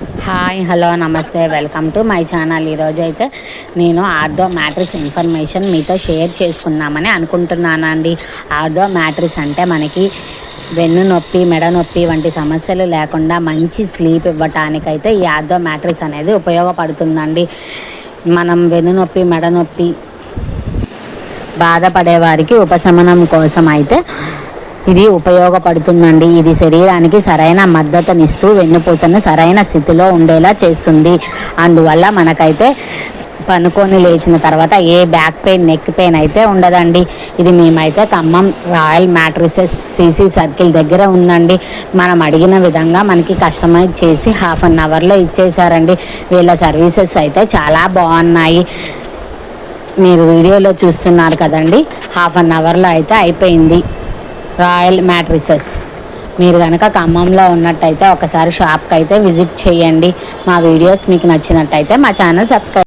Hi hello నమస్తే welcome to my channel. ఈరోజు అయితే నేను ఆర్థో మ్యాట్రిక్స్ ఇన్ఫర్మేషన్ మీతో షేర్ చేసుకుందామని అనుకుంటున్నానండి. ఆర్థో మ్యాట్రిక్స్ అంటే మనకి వెన్ను నొప్పి, మెడ నొప్పి వంటి సమస్యలు లేకుండా మంచి స్లీప్ ఇవ్వటానికైతే ఈ ఆర్థో మ్యాట్రిక్స్ అనేది ఉపయోగపడుతుందండి. మనం వెన్ను నొప్పి, మెడ నొప్పి బాధపడే వారికి ఉపశమనం కోసం అయితే ఇది ఉపయోగపడుతుందండి. ఇది శరీరానికి సరైన మద్దతునిస్తూ వెన్నుపూసను సరైన స్థితిలో ఉండేలా చేస్తుంది. అందువల్ల మనకైతే పనుకొని లేచిన తర్వాత ఏ బ్యాక్ పెయిన్, నెక్ పెయిన్ అయితే ఉండదండి. ఇది మేమైతే Khammam royal matrices CC circle దగ్గర ఉందండి. మనం అడిగిన విధంగా మనకి కస్టమైజ్ చేసి హాఫ్ అన్ అవర్లో ఇచ్చేసారండి. వీళ్ళ సర్వీసెస్ అయితే చాలా బాగున్నాయి. మీరు వీడియోలో చూస్తున్నారు కదండి, హాఫ్ అన్ అవర్లో అయితే అయిపోయింది రాయల్ మ్యాట్రిసెస్. మీరు కనుక ఖమ్మంలో ఉన్నట్టయితే ఒకసారి షాప్కి అయితే విజిట్ చేయండి. మా వీడియోస్ మీకు నచ్చినట్టయితే మా ఛానల్ సబ్స్క్రైబ్